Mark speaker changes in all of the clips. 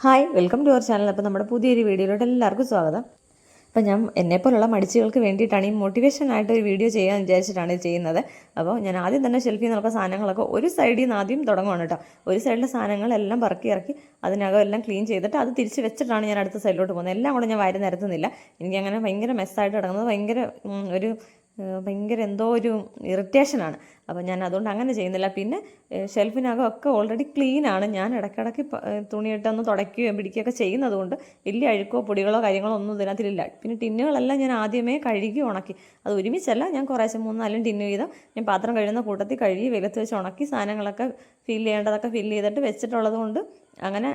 Speaker 1: Hi, welcome to our channel. അപ്പോൾ നമ്മുടെ പുതിയൊരു വീഡിയോയിലോട്ട് എല്ലാവർക്കും സ്വാഗതം. അപ്പോൾ ഞാൻ എന്നെപ്പോലുള്ള മടിച്ചുകൾക്ക് വേണ്ടിയിട്ടാണ് ഈ മോട്ടിവേഷനായിട്ട് ഒരു വീഡിയോ ചെയ്യാൻ വിചാരിച്ചിട്ടാണ് ഇത് ചെയ്യുന്നത്. അപ്പോൾ ഞാൻ ആദ്യം തന്നെ ഷെൽഫിൽ നിന്നൊക്കെ സാധനങ്ങളൊക്കെ ഒരു സൈഡിൽ നിന്ന് ആദ്യം തുടങ്ങുവാണ് കേട്ടോ. ഒരു സൈഡിലെ സാധനങ്ങളെല്ലാം പറക്കി ഇറക്കി അതിനകം എല്ലാം ക്ലീൻ ചെയ്തിട്ട് അത് തിരിച്ച് വെച്ചിട്ടാണ് ഞാൻ അടുത്ത സൈഡിലോട്ട് പോകുന്നത്. എല്ലാം കൂടെ ഞാൻ വാരി നിരത്തുന്നില്ല. എനിക്കങ്ങനെ ഭയങ്കര മെസ്സായിട്ട് കിടക്കുന്നത് ഭയങ്കര എന്തോ ഒരു ഇറിറ്റേഷനാണ്. അപ്പോൾ ഞാൻ അതുകൊണ്ട് അങ്ങനെ ചെയ്യുന്നില്ല. പിന്നെ ഷെൽഫിനകമൊക്കെ ഓൾറെഡി ക്ലീനാണ്. ഞാൻ ഇടയ്ക്കിടയ്ക്ക് തുണിയിട്ടൊന്ന് തുടയ്ക്കുകയും പിടിക്കുകയൊക്കെ ചെയ്യുന്നത് കൊണ്ട് വലിയ അഴുക്കോ പൊടികളോ കാര്യങ്ങളോ ഒന്നും ഇതിനകത്തിലില്ല. പിന്നെ ടിന്നുകളെല്ലാം ഞാൻ ആദ്യമേ കഴുകി ഉണക്കി. അത് ഒരുമിച്ചല്ല, ഞാൻ കുറേശ്ശെ 3-4 ടിന്ന് വീതം ഞാൻ പാത്രം കഴുകുന്ന കൂട്ടത്തിൽ കഴുകി വെയിലത്ത് വെച്ച് ഉണക്കി സാധനങ്ങളൊക്കെ ഫില്ല് ചെയ്യേണ്ടതൊക്കെ ഫില്ല് ചെയ്തിട്ട് വെച്ചിട്ടുള്ളത് കൊണ്ട് അങ്ങനെ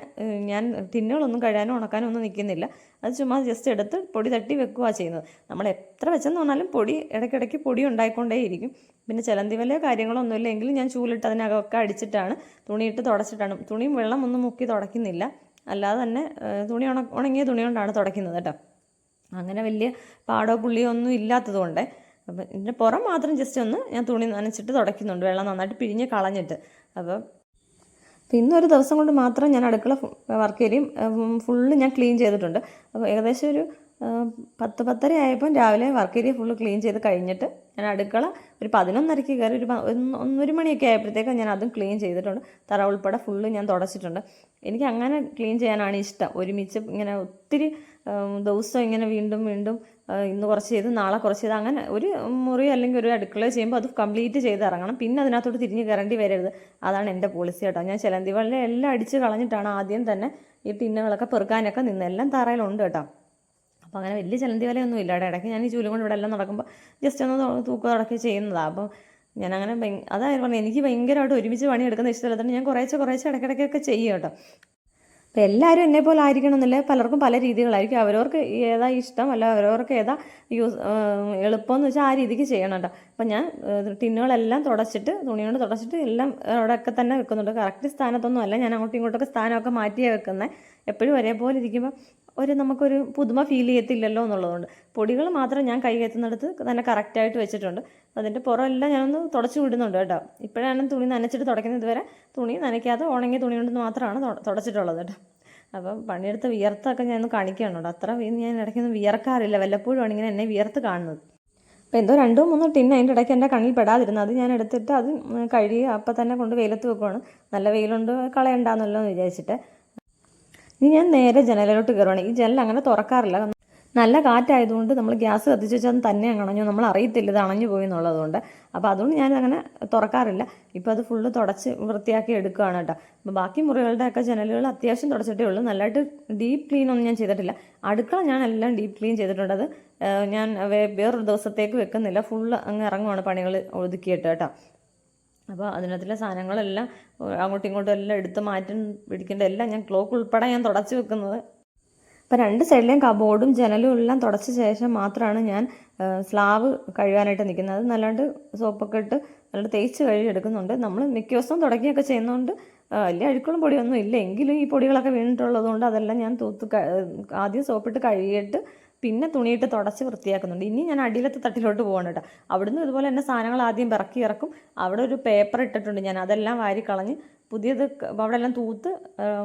Speaker 1: ഞാൻ ടിന്നുകളൊന്നും കഴുകാനോ ഉണക്കാനോ ഒന്നും നിൽക്കുന്നില്ല. അത് ചുമ്മാ ജസ്റ്റ് എടുത്ത് പൊടി തട്ടി വെക്കുകയാണ് ചെയ്യുന്നത്. നമ്മൾ എത്ര വെച്ചെന്ന് പറഞ്ഞാലും പൊടി ഇടയ്ക്കിടയ്ക്ക് പൊടി ഉണ്ടായിക്കൊണ്ടേയിരിക്കും. പിന്നെ ചിലന്തി വലയോ കാര്യങ്ങളോ ഒന്നുമില്ല എങ്കിലും ഞാൻ ചൂലിട്ട് അതിനകമൊക്കെ അടിച്ചിട്ടാണ് തുണിയിട്ട് തുടച്ചിട്ടാണ്. തുണിയും വെള്ളം ഒന്നും മുക്കി തുടയ്ക്കുന്നില്ല, അല്ലാതെ തന്നെ ഉണങ്ങിയ തുണി കൊണ്ടാണ് തുടയ്ക്കുന്നത് കേട്ടോ. അങ്ങനെ വലിയ പാടോ പുള്ളിയോ ഒന്നും ഇല്ലാത്തത് കൊണ്ട് അപ്പം ഇതിൻ്റെ പുറം മാത്രം ജസ്റ്റ് ഒന്ന് ഞാൻ തുണി നനച്ചിട്ട് തുടയ്ക്കുന്നുണ്ട്, വെള്ളം നന്നായിട്ട് പിഴിഞ്ഞ് കളഞ്ഞിട്ട്. അപ്പം ഇന്നൊരു ദിവസം കൊണ്ട് മാത്രം ഞാൻ അടുക്കള വർക്ക് ഏരിയയും ഫുള്ള് ഞാൻ ക്ലീൻ ചെയ്തിട്ടുണ്ട്. അപ്പോൾ ഏകദേശം ഒരു 10-10:30 ആയപ്പോൾ രാവിലെ വർക്ക് ഏരിയ ഫുള്ള് ക്ലീൻ ചെയ്ത് കഴിഞ്ഞിട്ട് ഞാൻ അടുക്കള ഒരു 11:30 കയറി ഒരു 1 മണിയൊക്കെ ആയപ്പോഴത്തേക്കും ഞാൻ അതും ക്ലീൻ ചെയ്തിട്ടുണ്ട്. തറ ഉൾപ്പെടെ ഫുള്ള് ഞാൻ തുടച്ചിട്ടുണ്ട്. എനിക്ക് അങ്ങനെ ക്ലീൻ ചെയ്യാനാണ് ഇഷ്ടം. ഒരുമിച്ച് ഇങ്ങനെ ഒത്തിരി ദിവസം ഇങ്ങനെ വീണ്ടും ഇന്ന് കുറച്ച് ചെയ്ത് നാളെ കുറച്ച് ചെയ്ത് അങ്ങനെ ഒരു മുറി അല്ലെങ്കിൽ ഒരു അടുക്കള ചെയ്യുമ്പോൾ അത് കംപ്ലീറ്റ് ചെയ്ത് ഇറങ്ങണം. പിന്നെ അതിനകത്തോട്ട് തിരിഞ്ഞ് കയറേണ്ടി വരരുത്. അതാണ് എൻ്റെ പോളിസി കേട്ടോ. ഞാൻ ചിലന്തി വെള്ളം എല്ലാം അടിച്ച് കളഞ്ഞിട്ടാണ് ആദ്യം തന്നെ ഈ ടിന്നുകളൊക്കെ പെറുക്കാനൊക്കെ നിന്ന്. എല്ലാം തറയിലുണ്ട് കേട്ടോ. അപ്പോൾ അങ്ങനെ വലിയ ചിലന്തി വലയൊന്നും ഇല്ല. ഇടയ്ക്ക് ഞാൻ ഈ ചൂലും കൊണ്ട് ഇവിടെ എല്ലാം നടക്കുമ്പോൾ ജസ്റ്റ് ഒന്ന് തൂക്കം നടക്കി ചെയ്യുന്നതാണ്. അപ്പോൾ ഞാനങ്ങനെ അതായത് പറഞ്ഞത് എനിക്ക് ഭയങ്കരമായിട്ട് ഒരുമിച്ച് പണിയെടുക്കുന്ന ഇഷ്ടമല്ലാത്തതുകൊണ്ട് ഞാൻ കുറേശ്ശെ ഇടയ്ക്കിടയ്ക്കൊക്കെ ചെയ്യും കേട്ടോ. അപ്പോൾ എല്ലാവരും എന്നെപ്പോലെ ആയിരിക്കണമെന്നില്ല, പലർക്കും പല രീതികളായിരിക്കും. അവരവർക്ക് ഏതാ ഇഷ്ടം അല്ല അവരവർക്ക് ഏതാ എളുപ്പമെന്ന് വെച്ചാൽ ആ രീതിക്ക് ചെയ്യണം കേട്ടോ. അപ്പം ഞാൻ ടിന്നുകളെല്ലാം തുടച്ചിട്ട് തുണി കൊണ്ട് തുടച്ചിട്ട് എല്ലാം അവിടെയൊക്കെ തന്നെ വെക്കുന്നുണ്ട്. കറക്റ്റ് സ്ഥാനത്തൊന്നും അല്ല, ഞാൻ അങ്ങോട്ടും ഇങ്ങോട്ടൊക്കെ സ്ഥാനമൊക്കെ മാറ്റിയാണ് വെക്കുന്നത്. എപ്പോഴും ഒരേപോലെ ഇരിക്കുമ്പോൾ നമുക്കൊരു പുതുമ ഫീൽ ചെയ്യത്തില്ലല്ലോ എന്നുള്ളതുകൊണ്ട് പൊടികൾ മാത്രം ഞാൻ കൈ എത്തുന്നിടത്ത് തന്നെ കറക്റ്റായിട്ട് വെച്ചിട്ടുണ്ട്. അതിൻ്റെ പുറമെല്ലാം ഞാനൊന്ന് തുടച്ച് വിടുന്നുണ്ട് കേട്ടോ. ഇപ്പോഴാണ് തുണി നനച്ചിട്ട് തുടയ്ക്കുന്നത്. ഇതുവരെ തുണി നനയ്ക്കാതെ ഉണങ്ങിയ തുണി കൊണ്ട് മാത്രമാണ് തുടച്ചിട്ടുള്ളത് കേട്ടോ. അപ്പം പണിയെടുത്ത വിയർത്തൊക്കെ ഞാൻ ഒന്ന് കാണിക്കുകയാണ്. അത്ര ഞാൻ ഇടയ്ക്കൊന്നും വിയർക്കാറില്ല, വല്ലപ്പോഴുമാണ് ഇങ്ങനെ എന്നെ വിയർത്ത് കാണുന്നത്. അപ്പോൾ എന്തോ 2-3 ടിന്ന് അതിൻ്റെ ഇടയ്ക്ക് എൻ്റെ കണ്ണിൽ പെടാതിരുന്നത്, അത് ഞാൻ എടുത്തിട്ട് അത് കഴുകി അപ്പം തന്നെ കൊണ്ട് വെയിലത്ത് വെക്കുവാണ്. നല്ല വെയിലുണ്ട് കളയണ്ടാന്നല്ലോ എന്ന് വിചാരിച്ചിട്ട്. ഇനി ഞാൻ നേരെ ജനലിലോട്ട് കയറുവാണ്. ഈ ജനൽ അങ്ങനെ തുറക്കാറില്ല. നല്ല കാറ്റായതുകൊണ്ട് നമ്മൾ ഗ്യാസ് കത്തിച്ച് വെച്ചാൽ തന്നെ അണഞ്ഞു, നമ്മൾ അറിയത്തില്ല ഇത് അണഞ്ഞു പോയി എന്നുള്ളതുകൊണ്ട്. അപ്പോൾ അതുകൊണ്ട് ഞാൻ അങ്ങനെ തുറക്കാറില്ല. ഇപ്പോൾ അത് ഫുള്ള് തുടച്ച് വൃത്തിയാക്കി എടുക്കുകയാണ് കേട്ടോ. അപ്പോൾ ബാക്കി മുറികളുടെയൊക്കെ ജനലുകൾ അത്യാവശ്യം തുടച്ചിട്ടേ ഉള്ളൂ. നല്ലതായിട്ട് ഡീപ്പ് ക്ലീൻ ഒന്നും ഞാൻ ചെയ്തിട്ടില്ല. അടുക്കള ഞാൻ എല്ലാം ഡീപ്പ് ക്ലീൻ ചെയ്തിട്ടുണ്ട്. അത് ഞാൻ വേറൊരു ദിവസത്തേക്ക് വെക്കുന്നില്ല, ഫുള്ള് അങ്ങ് ഇറങ്ങുവാണ് പണികൾ ഒതുക്കിയിട്ട് കേട്ടോ. അപ്പോൾ അതിനകത്തുള്ള സാധനങ്ങളെല്ലാം അങ്ങോട്ടും ഇങ്ങോട്ടും എല്ലാം എടുത്ത് പിടിക്കേണ്ട എല്ലാം ഞാൻ ക്ലോക്ക് ഉൾപ്പെടെ ഞാൻ തുടച്ച് വെക്കുന്നത്. അപ്പോൾ 2 സൈഡിലെയും കബോർഡും ജനലും എല്ലാം തുടച്ച ശേഷം മാത്രമാണ് ഞാൻ സ്ലാവ് കഴുകാനായിട്ട് നിൽക്കുന്നത്. നല്ലാണ്ട് സോപ്പൊക്കെ ഇട്ട് നല്ലാണ്ട് തേച്ച് കഴുകിയെടുക്കുന്നുണ്ട്. നമ്മൾ മിക്ക ദിവസവും തുടക്കുകയൊക്കെ ചെയ്യുന്നതുകൊണ്ട് വലിയ അഴുക്കളും പൊടിയൊന്നും ഇല്ല. എങ്കിലും ഈ പൊടികളൊക്കെ വീണിട്ടുള്ളതുകൊണ്ട് അതെല്ലാം ഞാൻ ആദ്യം സോപ്പിട്ട് കഴുകിയിട്ട് പിന്നെ തുണിയിട്ട് തുടച്ച് വൃത്തിയാക്കുന്നുണ്ട്. ഇനി ഞാൻ അടിയിലത്തെ തട്ടിലോട്ട് പോകണം കേട്ടോ. അവിടുന്ന് ഇതുപോലെ തന്നെ സാധനങ്ങൾ ആദ്യം ഇറക്കും. അവിടെ ഒരു പേപ്പർ ഇട്ടിട്ടുണ്ട് ഞാൻ, അതെല്ലാം വാരി കളഞ്ഞ് പുതിയത് അവിടെ എല്ലാം തൂത്ത്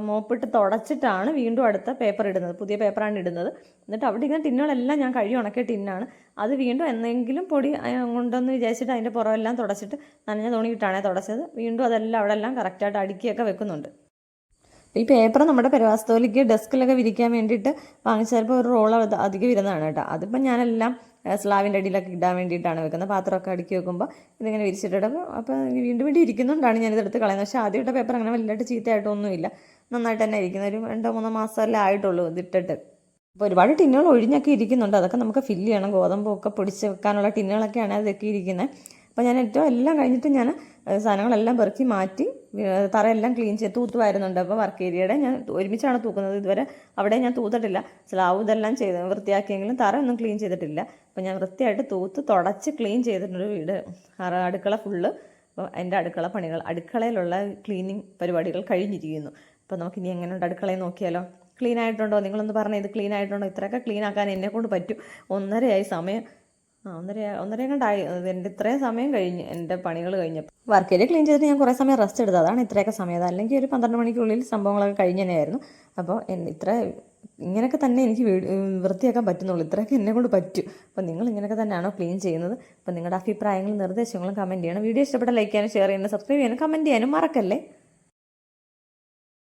Speaker 1: മോപ്പിട്ട് തുടച്ചിട്ടാണ് വീണ്ടും അടുത്ത പേപ്പർ ഇടുന്നത്. പുതിയ പേപ്പറാണ് ഇടുന്നത്. എന്നിട്ട് അവിടെ ഇങ്ങനെ ടിന്നുകളെല്ലാം ഞാൻ കഴുകി ഉണക്കിയ ടിന്നാണ്. അത് വീണ്ടും എന്തെങ്കിലും പൊടി കൊണ്ടെന്ന് വിചാരിച്ചിട്ട് അതിൻ്റെ പുറമെല്ലാം തുടച്ചിട്ട് നനഞ്ഞ തുണിയിട്ടാണ് തുടച്ചത്. വീണ്ടും അതെല്ലാം അവിടെ എല്ലാം കറക്റ്റായിട്ട് അടുക്കിയൊക്കെ വെക്കുന്നുണ്ട്. ഈ പേപ്പർ നമ്മുടെ പെരവാസ്തോലിക്ക് ഡെസ്കിലൊക്കെ വിരിക്കാൻ വേണ്ടിയിട്ട് വാങ്ങിച്ചപ്പോൾ ഒരു റോൾ അധികം വരുന്നതാണ് കേട്ടോ. അതിപ്പം ഞാനെല്ലാം സ്ലാവിൻ്റെ അടിയിലൊക്കെ ഇടാൻ വേണ്ടിയിട്ടാണ് വെക്കുന്നത്. പാത്രമൊക്കെ അടുക്കി വെക്കുമ്പോൾ ഇതിങ്ങനെ വിരിച്ചിട്ടിടും. അപ്പോൾ വീണ്ടും ഇരിക്കുന്നുണ്ടാണ് ഞാനിതെടുത്ത് കളയുന്നത്. പക്ഷേ ആദ്യമായിട്ട് പേപ്പർ അങ്ങനെ വലുതായിട്ട് ചീത്തയായിട്ടൊന്നുമില്ല, നന്നായിട്ട് തന്നെ ഇരിക്കുന്നത്. ഒരു 2-3 മാസമല്ലേ ആയിട്ടുള്ളൂ ഇതിട്ടിട്ട്. അപ്പോൾ ഒരുപാട് ടിന്നുകൾ ഒഴിഞ്ഞൊക്കെ ഇരിക്കുന്നുണ്ട്. അതൊക്കെ നമുക്ക് ഫില്ല് ചെയ്യണം. ഗോതമ്പൊക്കെ പൊടിച്ച് വെക്കാനുള്ള ടിന്നുകളൊക്കെയാണ് അതൊക്കെ ഇരിക്കുന്നത്. അപ്പോൾ ഞാൻ ഏറ്റവും എല്ലാം കഴിഞ്ഞിട്ട് ഞാൻ സാധനങ്ങളെല്ലാം പെറുക്കി മാറ്റി തറയെല്ലാം ക്ലീൻ ചെയ്ത് തൂത്തുമായിരുന്നുണ്ട്. അപ്പോൾ വർക്ക് ഏരിയയുടെ ഞാൻ ഒരുമിച്ചാണ് തൂക്കുന്നത്. ഇതുവരെ അവിടെ ഞാൻ തൂത്തിട്ടില്ല. സ്ലാവ് ഇതെല്ലാം ചെയ്ത് വൃത്തിയാക്കിയെങ്കിലും തറ ഒന്നും ക്ലീൻ ചെയ്തിട്ടില്ല. അപ്പോൾ ഞാൻ വൃത്തിയായിട്ട് തുടച്ച് ക്ലീൻ ചെയ്തിട്ടുണ്ട് വീട്, അടുക്കള ഫുള്ള്. അപ്പോൾ എൻ്റെ അടുക്കള പണികൾ, അടുക്കളയിലുള്ള ക്ലീനിങ് പരിപാടികൾ കഴിഞ്ഞിരിക്കുന്നു. അപ്പോൾ നമുക്കിനി എങ്ങനെയുണ്ട് അടുക്കളയിൽ നോക്കിയാലോ. ക്ലീൻ ആയിട്ടുണ്ടോ? നിങ്ങളൊന്ന് പറഞ്ഞാൽ ഇത് ക്ലീൻ ആയിട്ടുണ്ടോ? ഇത്രയൊക്കെ ക്ലീൻ ആക്കാൻ എന്നെക്കൊണ്ട് പറ്റും. 1:30 ആയി സമയം. ഒന്നര കണ്ടായി. എൻ്റെ ഇത്രയും സമയം കഴിഞ്ഞ് എൻ്റെ പണികൾ കഴിഞ്ഞപ്പോൾ വർക്ക് ഏരിയ ക്ലീൻ ചെയ്തിട്ട് ഞാൻ കുറേ സമയം റെസ്റ്റ് എടുത്തത്. അതാണ് ഇത്രയൊക്കെ സമയം. അല്ലെങ്കിൽ ഒരു 12 മണിക്കുള്ളിൽ സംഭവങ്ങളൊക്കെ കഴിഞ്ഞതന്നെയായിരുന്നു. അപ്പോൾ ഇങ്ങനെയൊക്കെ തന്നെ എനിക്ക് വൃത്തിയാക്കാൻ പറ്റുന്നുള്ളൂ. ഇത്രയൊക്കെ എന്നെ കൊണ്ട് പറ്റും. അപ്പോൾ നിങ്ങൾ ഇങ്ങനെയൊക്കെ തന്നെയാണോ ക്ലീൻ ചെയ്യുന്നത്? അപ്പോൾ നിങ്ങളുടെ അഭിപ്രായങ്ങളും നിർദ്ദേശങ്ങളും കമൻറ്റ് ചെയ്യണം. വീഡിയോ ഇഷ്ടപ്പെട്ട ലൈക്ക് ചെയ്യാനും ഷെയർ ചെയ്യാനും സബ്സ്ക്രൈബ് ചെയ്യാനും കമൻറ്റ് ചെയ്യാനും മറക്കല്ലേ.